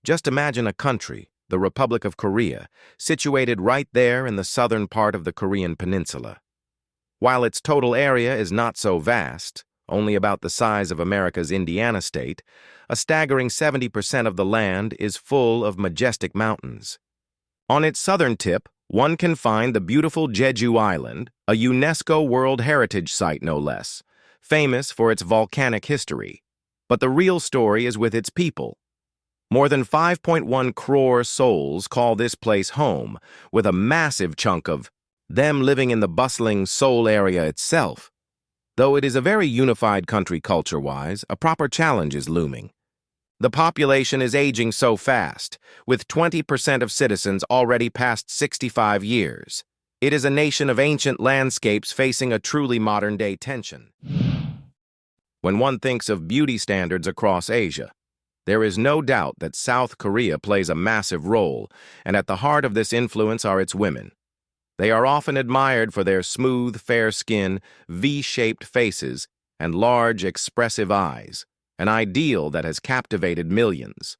Just imagine a country, the Republic of Korea, situated right there in the southern part of the Korean peninsula. While its total area is not so vast, only about the size of America's Indiana state, a staggering 70% of the land is full of majestic mountains. On its southern tip, one can find the beautiful Jeju Island, a UNESCO World Heritage Site no less, famous for its volcanic history. But the real story is with its people. More than 5.1 crore souls call this place home, with a massive chunk of them living in the bustling Seoul area itself. Though it is a very unified country culture-wise, a proper challenge is looming. The population is aging so fast, with 20% of citizens already past 65 years. It is a nation of ancient landscapes facing a truly modern-day tension. When one thinks of beauty standards across Asia, there is no doubt that South Korea plays a massive role, and at the heart of this influence are its women. They are often admired for their smooth, fair skin, V-shaped faces, and large, expressive eyes, an ideal that has captivated millions.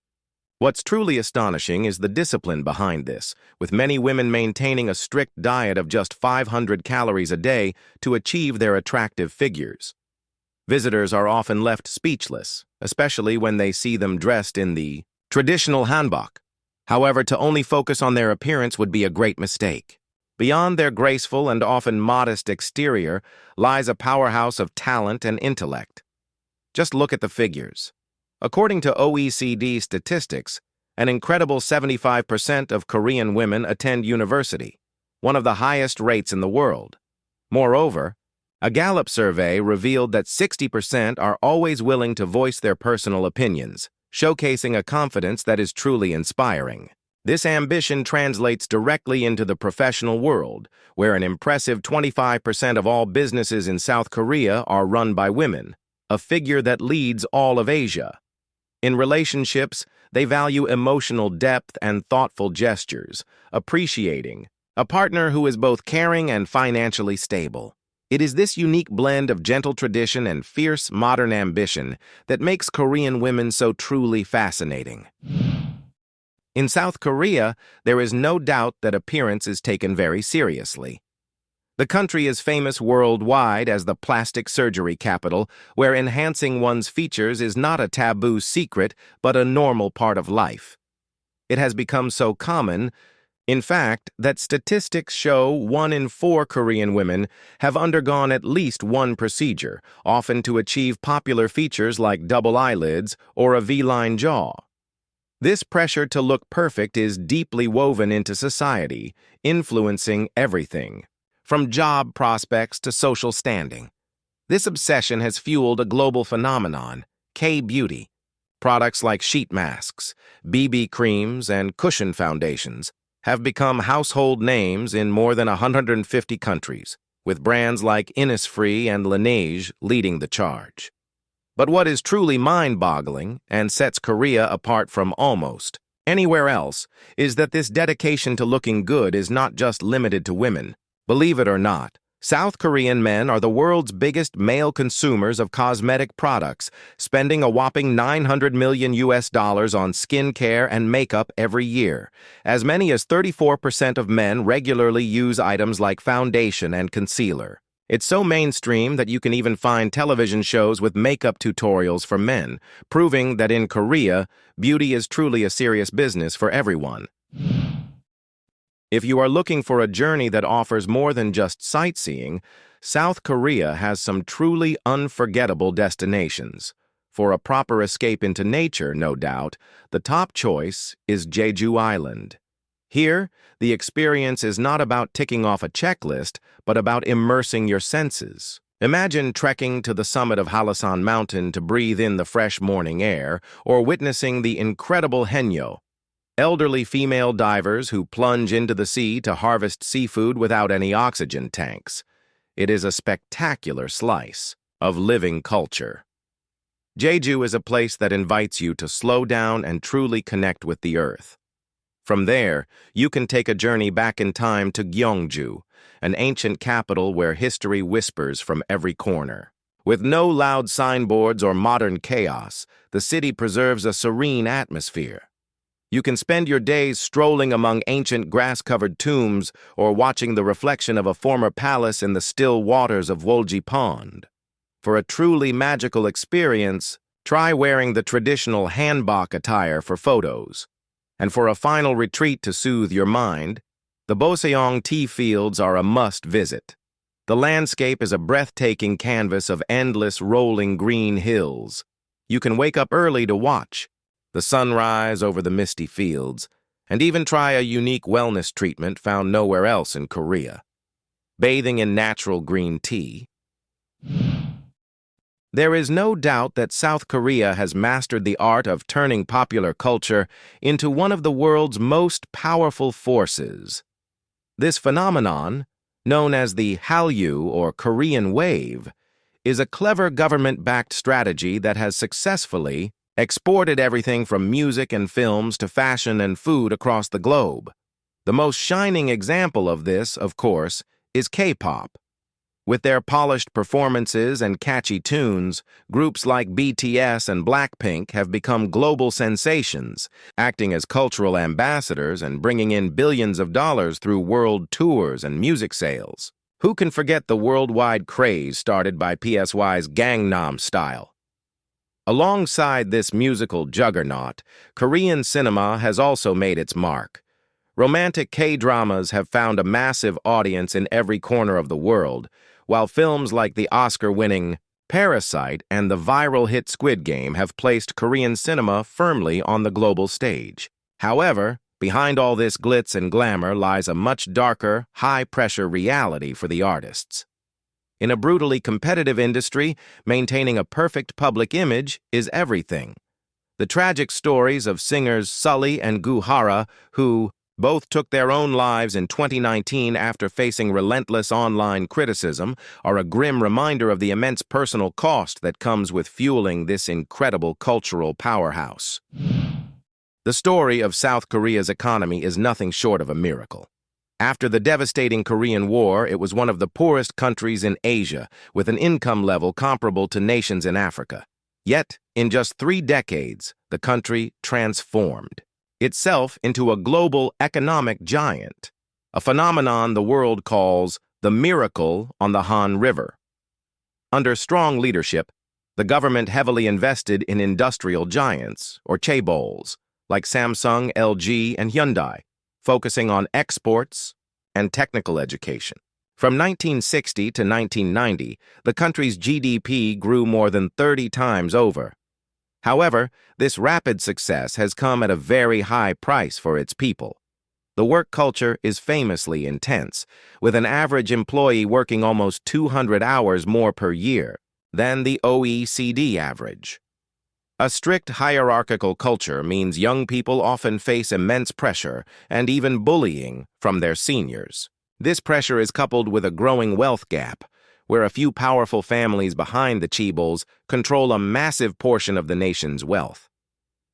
What's truly astonishing is the discipline behind this, with many women maintaining a strict diet of just 500 calories a day to achieve their attractive figures. Visitors are often left speechless, especially when they see them dressed in the traditional hanbok. However, to only focus on their appearance would be a great mistake. Beyond their graceful and often modest exterior lies a powerhouse of talent and intellect. Just look at the figures. According to OECD statistics, an incredible 75% of Korean women attend university, one of the highest rates in the world. Moreover, a Gallup survey revealed that 60% are always willing to voice their personal opinions, showcasing a confidence that is truly inspiring. This ambition translates directly into the professional world, where an impressive 25% of all businesses in South Korea are run by women, a figure that leads all of Asia. In relationships, they value emotional depth and thoughtful gestures, appreciating a partner who is both caring and financially stable. It is this unique blend of gentle tradition and fierce modern ambition that makes Korean women so truly fascinating. In South Korea, there is no doubt that appearance is taken very seriously. The country is famous worldwide as the plastic surgery capital, where enhancing one's features is not a taboo secret, but a normal part of life. It has become so common, in fact, that statistics show 1 in 4 Korean women have undergone at least one procedure, often to achieve popular features like double eyelids or a V-line jaw. This pressure to look perfect is deeply woven into society, influencing everything, from job prospects to social standing. This obsession has fueled a global phenomenon, K-beauty. Products like sheet masks, BB creams, and cushion foundations have become household names in more than 150 countries, with brands like Innisfree and Laneige leading the charge. But what is truly mind-boggling and sets Korea apart from almost anywhere else is that this dedication to looking good is not just limited to women. Believe it or not, South Korean men are the world's biggest male consumers of cosmetic products, spending a whopping $900 million on skincare and makeup every year. As many as 34% of men regularly use items like foundation and concealer. It's so mainstream that you can even find television shows with makeup tutorials for men, proving that in Korea, beauty is truly a serious business for everyone. If you are looking for a journey that offers more than just sightseeing, South Korea has some truly unforgettable destinations. For a proper escape into nature, no doubt, the top choice is Jeju Island. Here, the experience is not about ticking off a checklist, but about immersing your senses. Imagine trekking to the summit of Halasan Mountain to breathe in the fresh morning air, or witnessing the incredible Haenyeo, elderly female divers who plunge into the sea to harvest seafood without any oxygen tanks. It is a spectacular slice of living culture. Jeju is a place that invites you to slow down and truly connect with the earth. From there, you can take a journey back in time to Gyeongju, an ancient capital where history whispers from every corner. With no loud signboards or modern chaos, the city preserves a serene atmosphere. You can spend your days strolling among ancient grass-covered tombs or watching the reflection of a former palace in the still waters of Wolji Pond. For a truly magical experience, try wearing the traditional hanbok attire for photos. And for a final retreat to soothe your mind, the Boseong tea fields are a must-visit. The landscape is a breathtaking canvas of endless rolling green hills. You can wake up early to watch the sunrise over the misty fields, and even try a unique wellness treatment found nowhere else in Korea. Bathing in natural green tea. There is no doubt that South Korea has mastered the art of turning popular culture into one of the world's most powerful forces. This phenomenon, known as the Hallyu or Korean Wave, is a clever government-backed strategy that has successfully exported everything from music and films to fashion and food across the globe. The most shining example of this, of course, is K-pop. With their polished performances and catchy tunes, groups like BTS and Blackpink have become global sensations, acting as cultural ambassadors and bringing in billions of dollars through world tours and music sales. Who can forget the worldwide craze started by PSY's Gangnam Style? Alongside this musical juggernaut, Korean cinema has also made its mark. Romantic K-dramas have found a massive audience in every corner of the world, while films like the Oscar-winning Parasite and the viral hit Squid Game have placed Korean cinema firmly on the global stage. However, behind all this glitz and glamour lies a much darker, high-pressure reality for the artists. In a brutally competitive industry, maintaining a perfect public image is everything. The tragic stories of singers Sully and Gu Hara, who both took their own lives in 2019 after facing relentless online criticism, are a grim reminder of the immense personal cost that comes with fueling this incredible cultural powerhouse. The story of South Korea's economy is nothing short of a miracle. After the devastating Korean War, it was one of the poorest countries in Asia, with an income level comparable to nations in Africa. Yet, in just 3 decades, the country transformed itself into a global economic giant, a phenomenon the world calls the miracle on the Han River. Under strong leadership, the government heavily invested in industrial giants, or chaebols, like Samsung, LG, and Hyundai, focusing on exports and technical education. From 1960 to 1990, the country's GDP grew more than 30 times over. However, this rapid success has come at a very high price for its people. The work culture is famously intense, with an average employee working almost 200 hours more per year than the OECD average. A strict hierarchical culture means young people often face immense pressure and even bullying from their seniors. This pressure is coupled with a growing wealth gap, where a few powerful families behind the chaebols control a massive portion of the nation's wealth.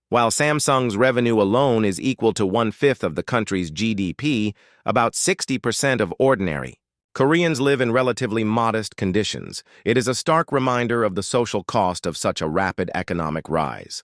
While Samsung's revenue alone is equal to 1/5 of the country's GDP, about 60% of ordinary Koreans live in relatively modest conditions. It is a stark reminder of the social cost of such a rapid economic rise.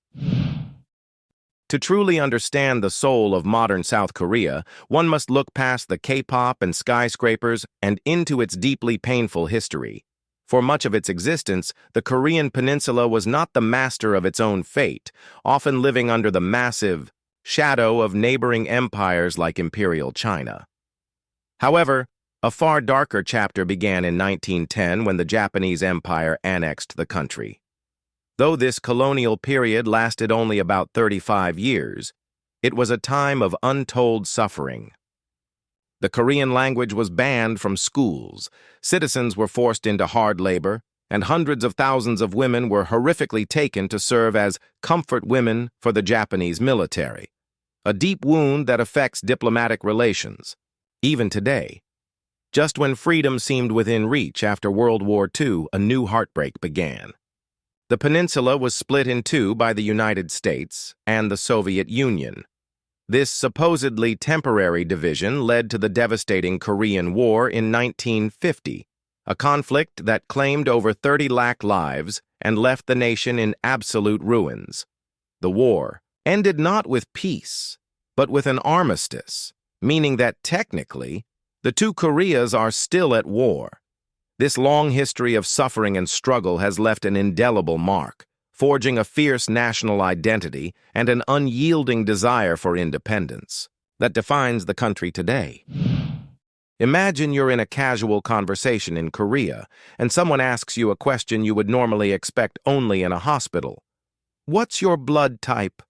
To truly understand the soul of modern South Korea, one must look past the K-pop and skyscrapers and into its deeply painful history. For much of its existence, the Korean peninsula was not the master of its own fate, often living under the massive shadow of neighboring empires like Imperial China. However, a far darker chapter began in 1910 when the Japanese Empire annexed the country. Though this colonial period lasted only about 35 years, it was a time of untold suffering. The Korean language was banned from schools, citizens were forced into hard labor, and hundreds of thousands of women were horrifically taken to serve as comfort women for the Japanese military, a deep wound that affects diplomatic relations, even today. Just when freedom seemed within reach after World War II, a new heartbreak began. The peninsula was split in two by the United States and the Soviet Union. This supposedly temporary division led to the devastating Korean War in 1950, a conflict that claimed over 30 lakh lives and left the nation in absolute ruins. The war ended not with peace, but with an armistice, meaning that technically, the two Koreas are still at war. This long history of suffering and struggle has left an indelible mark, forging a fierce national identity and an unyielding desire for independence that defines the country today. Imagine you're in a casual conversation in Korea, and someone asks you a question you would normally expect only in a hospital. What's your blood type?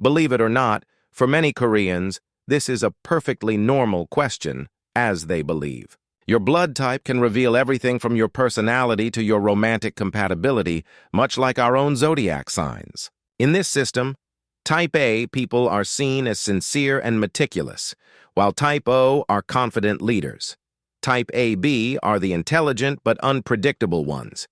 Believe it or not, for many Koreans, this is a perfectly normal question, as they believe. Your blood type can reveal everything from your personality to your romantic compatibility, much like our own zodiac signs. In this system, Type A people are seen as sincere and meticulous, while Type O are confident leaders. Type AB are the intelligent but unpredictable ones.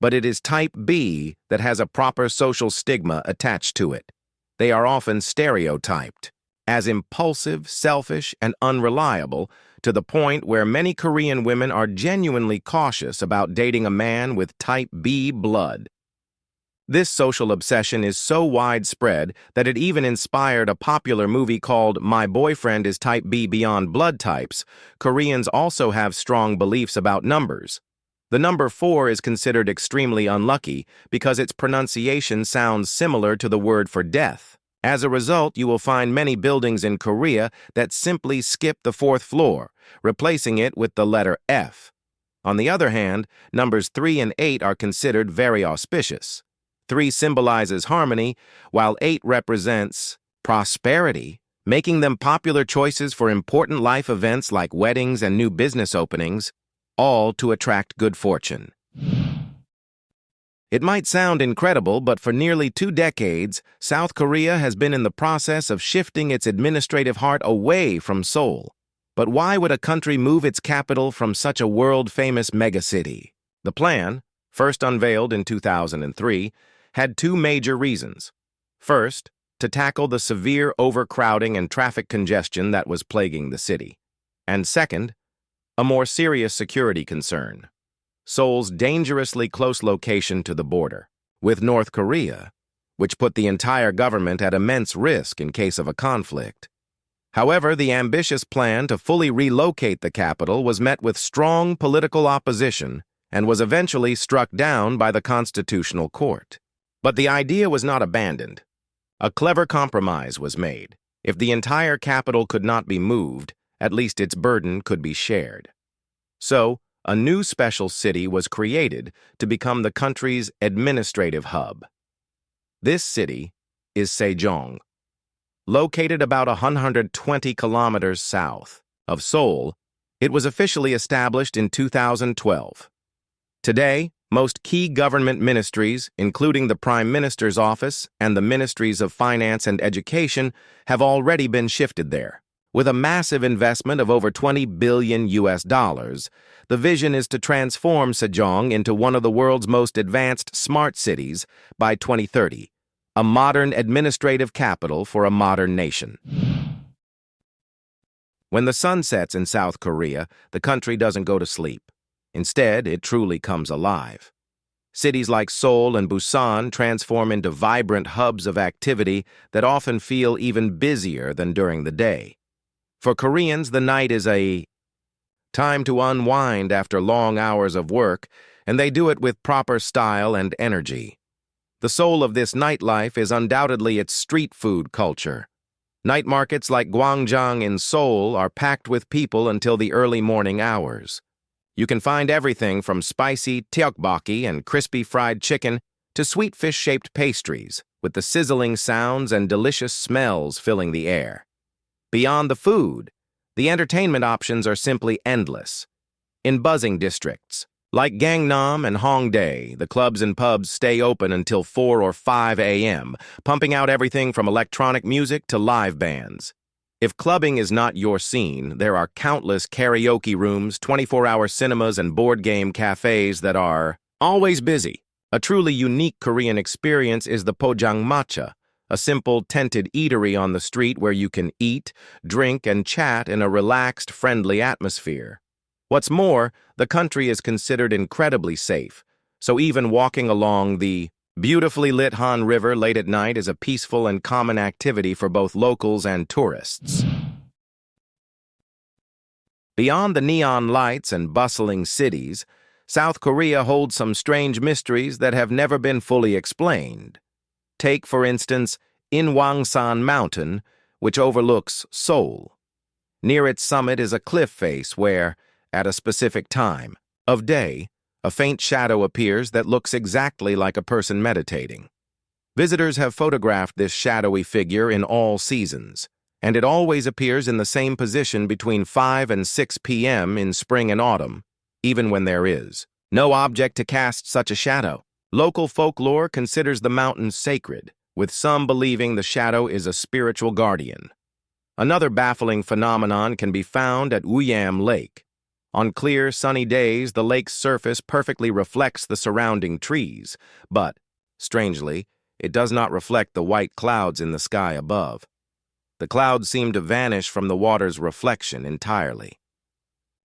But it is Type B that has a proper social stigma attached to it. They are often stereotyped as impulsive, selfish, and unreliable, to the point where many Korean women are genuinely cautious about dating a man with Type B blood. This social obsession is so widespread that it even inspired a popular movie called My Boyfriend is Type B Beyond Blood Types. Koreans also have strong beliefs about numbers. The number 4 is considered extremely unlucky because its pronunciation sounds similar to the word for death. As a result, you will find many buildings in Korea that simply skip the 4th floor, replacing it with the letter F. On the other hand, numbers 3 and 8 are considered very auspicious. 3 symbolizes harmony, while 8 represents prosperity, making them popular choices for important life events like weddings and new business openings, all to attract good fortune. It might sound incredible, but for nearly 2 decades, South Korea has been in the process of shifting its administrative heart away from Seoul. But why would a country move its capital from such a world-famous megacity? The plan, first unveiled in 2003, had 2 major reasons. First, to tackle the severe overcrowding and traffic congestion that was plaguing the city. And second, a more serious security concern: Seoul's dangerously close location to the border with North Korea, which put the entire government at immense risk in case of a conflict. However, the ambitious plan to fully relocate the capital was met with strong political opposition and was eventually struck down by the Constitutional Court. But the idea was not abandoned. A clever compromise was made. If the entire capital could not be moved, at least its burden could be shared. So, a new special city was created to become the country's administrative hub. This city is Sejong. Located about 120 kilometers south of Seoul, it was officially established in 2012. Today, most key government ministries, including the Prime Minister's office and the Ministries of Finance and Education, have already been shifted there. With a massive investment of over $20 billion, the vision is to transform Sejong into one of the world's most advanced smart cities by 2030, a modern administrative capital for a modern nation. When the sun sets in South Korea, the country doesn't go to sleep. Instead, it truly comes alive. Cities like Seoul and Busan transform into vibrant hubs of activity that often feel even busier than during the day. For Koreans, the night is a time to unwind after long hours of work, and they do it with proper style and energy. The soul of this nightlife is undoubtedly its street food culture. Night markets like Gwangjang in Seoul are packed with people until the early morning hours. You can find everything from spicy tteokbokki and crispy fried chicken to sweet fish-shaped pastries, with the sizzling sounds and delicious smells filling the air. Beyond the food, the entertainment options are simply endless. In buzzing districts, like Gangnam and Hongdae, the clubs and pubs stay open until 4 or 5 a.m., pumping out everything from electronic music to live bands. If clubbing is not your scene, there are countless karaoke rooms, 24-hour cinemas, and board game cafes that are always busy. A truly unique Korean experience is the Pojangmatcha, a simple tented eatery on the street where you can eat, drink, and chat in a relaxed, friendly atmosphere. What's more, the country is considered incredibly safe, so even walking along the Beautifully lit Han River late at night is a peaceful and common activity for both locals and tourists. Beyond the neon lights and bustling cities, South Korea holds some strange mysteries that have never been fully explained. Take, for instance, Inwangsan Mountain, which overlooks Seoul. Near its summit is a cliff face where, at a specific time of day, a faint shadow appears that looks exactly like a person meditating. Visitors have photographed this shadowy figure in all seasons, and it always appears in the same position between 5 and 6 p.m. in spring and autumn, even when there is no object to cast such a shadow. Local folklore considers the mountain sacred, with some believing the shadow is a spiritual guardian. Another baffling phenomenon can be found at Uyam Lake. On clear, sunny days, the lake's surface perfectly reflects the surrounding trees, but, strangely, it does not reflect the white clouds in the sky above. The clouds seem to vanish from the water's reflection entirely.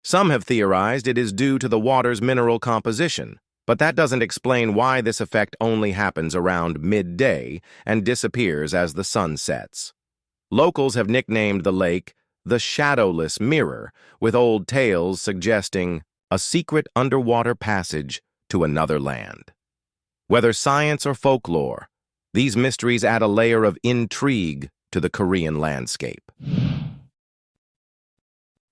Some have theorized it is due to the water's mineral composition, but that doesn't explain why this effect only happens around midday and disappears as the sun sets. Locals have nicknamed the lake the Shadowless Mirror, with old tales suggesting a secret underwater passage to another land. Whether science or folklore, these mysteries add a layer of intrigue to the Korean landscape.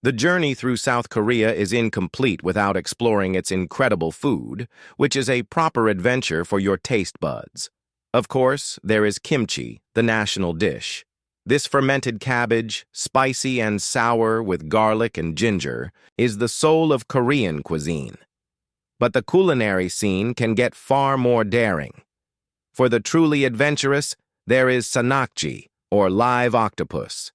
The journey through South Korea is incomplete without exploring its incredible food, which is a proper adventure for your taste buds. Of course, there is kimchi, the national dish. This fermented cabbage, spicy and sour with garlic and ginger, is the soul of Korean cuisine. But the culinary scene can get far more daring. For the truly adventurous, there is sanakji, or live octopus.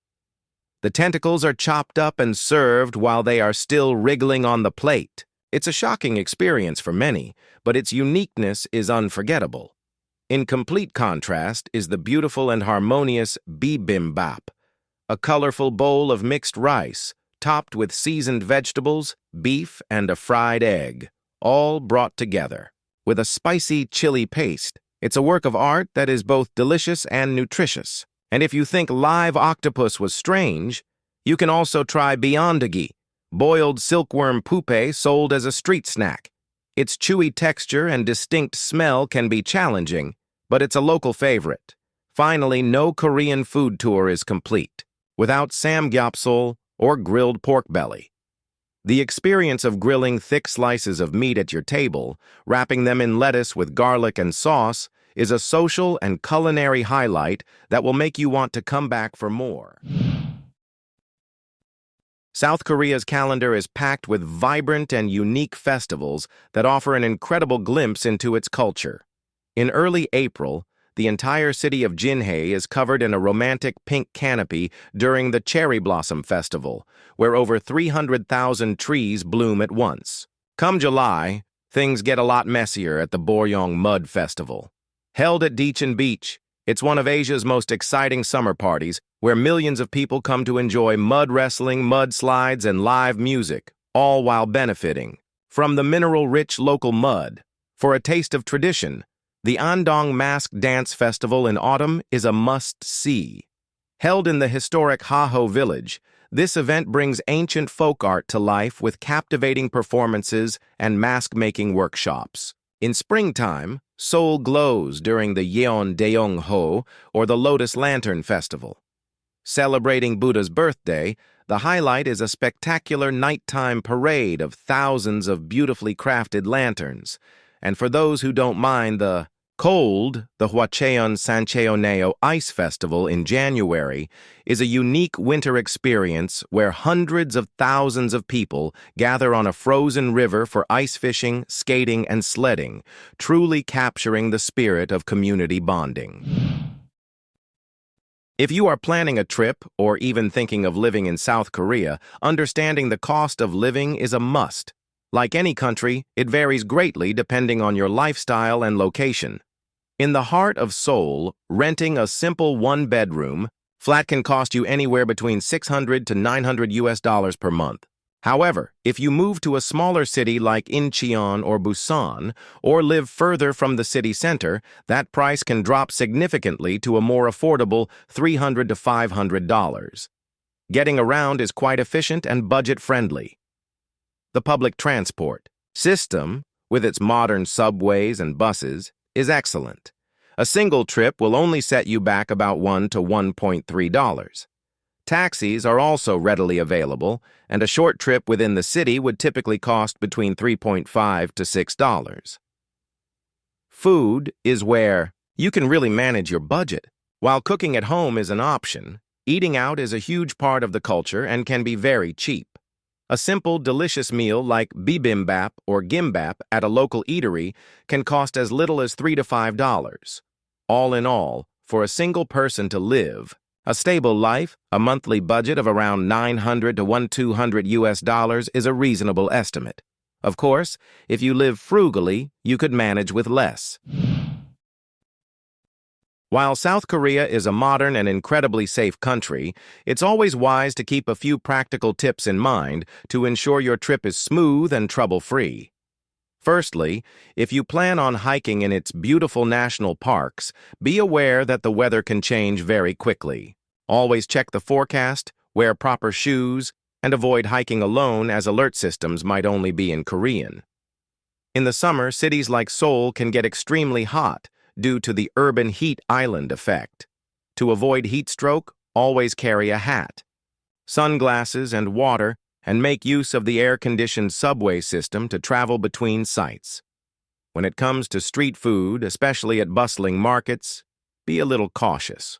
The tentacles are chopped up and served while they are still wriggling on the plate. It's a shocking experience for many, but its uniqueness is unforgettable. In complete contrast is the beautiful and harmonious bibimbap, a colorful bowl of mixed rice, topped with seasoned vegetables, beef, and a fried egg, all brought together. With a spicy chili paste, it's a work of art that is both delicious and nutritious. And if you think live octopus was strange, you can also try byeondagi, boiled silkworm pupae sold as a street snack. Its chewy texture and distinct smell can be challenging, but it's a local favorite. Finally, no Korean food tour is complete without samgyeopsal or grilled pork belly. The experience of grilling thick slices of meat at your table, wrapping them in lettuce with garlic and sauce, is a social and culinary highlight that will make you want to come back for more. South Korea's calendar is packed with vibrant and unique festivals that offer an incredible glimpse into its culture. In early April, the entire city of Jinhae is covered in a romantic pink canopy during the Cherry Blossom Festival, where over 300,000 trees bloom at once. Come July, things get a lot messier at the Boryong Mud Festival. Held at Decheon Beach, it's one of Asia's most exciting summer parties where millions of people come to enjoy mud wrestling, mud slides, and live music, all while benefiting from the mineral-rich local mud. For a taste of tradition, the Andong Mask Dance Festival in autumn is a must-see. Held in the historic Haho village, this event brings ancient folk art to life with captivating performances and mask-making workshops. In springtime, Seoul glows during the Yeondaeongho, or the Lotus Lantern Festival. Celebrating Buddha's birthday, the highlight is a spectacular nighttime parade of thousands of beautifully crafted lanterns. And for those who don't mind the cold, the Hwacheon Sancheoneo Ice Festival in January is a unique winter experience where hundreds of thousands of people gather on a frozen river for ice fishing, skating, and sledding, truly capturing the spirit of community bonding. If you are planning a trip or even thinking of living in South Korea, understanding the cost of living is a must. Like any country, it varies greatly depending on your lifestyle and location. In the heart of Seoul, renting a simple one-bedroom flat can cost you anywhere between $600 to $900 per month. However, if you move to a smaller city like Incheon or Busan, or live further from the city center, that price can drop significantly to a more affordable $300 to $500. Getting around is quite efficient and budget-friendly. The public transport system, with its modern subways and buses, is excellent. A single trip will only set you back about $1 to $1.3. Taxis are also readily available, and a short trip within the city would typically cost between $3.5 to $6. Food is where you can really manage your budget. While cooking at home is an option, eating out is a huge part of the culture and can be very cheap. A simple, delicious meal like bibimbap or gimbap at a local eatery can cost as little as $3 to $5. All in all, for a single person to live a stable life, a monthly budget of around $900 to $1,200 is a reasonable estimate. Of course, if you live frugally, you could manage with less. While South Korea is a modern and incredibly safe country, it's always wise to keep a few practical tips in mind to ensure your trip is smooth and trouble-free. Firstly, if you plan on hiking in its beautiful national parks, be aware that the weather can change very quickly. Always check the forecast, wear proper shoes, and avoid hiking alone as alert systems might only be in Korean. In the summer, cities like Seoul can get extremely hot due to the urban heat island effect. To avoid heat stroke, always carry a hat, sunglasses, and water, and make use of the air-conditioned subway system to travel between sites. When it comes to street food, especially at bustling markets, be a little cautious.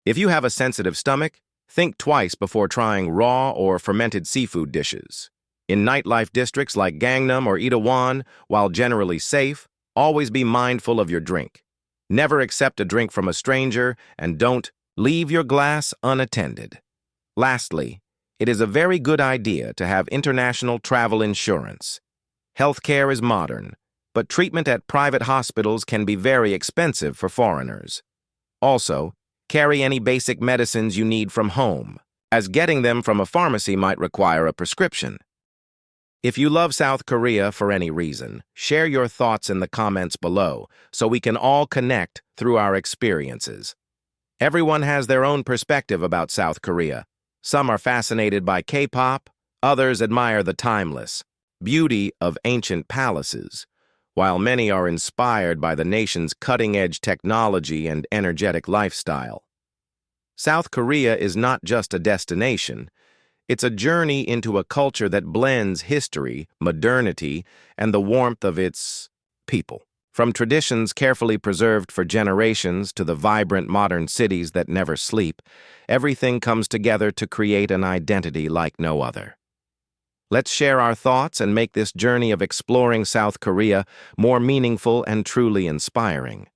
If you have a sensitive stomach, think twice before trying raw or fermented seafood dishes. In nightlife districts like Gangnam or Itaewon, while generally safe, always be mindful of your drink. Never accept a drink from a stranger, and don't leave your glass unattended. Lastly, it is a very good idea to have international travel insurance. Healthcare is modern, but treatment at private hospitals can be very expensive for foreigners. Also, carry any basic medicines you need from home, as getting them from a pharmacy might require a prescription. If you love South Korea for any reason, share your thoughts in the comments below so we can all connect through our experiences. Everyone has their own perspective about South Korea. Some are fascinated by K-pop, others admire the timeless beauty of ancient palaces, while many are inspired by the nation's cutting-edge technology and energetic lifestyle. South Korea is not just a destination, it's a journey into a culture that blends history, modernity, and the warmth of its people. From traditions carefully preserved for generations to the vibrant modern cities that never sleep, everything comes together to create an identity like no other. Let's share our thoughts and make this journey of exploring South Korea more meaningful and truly inspiring.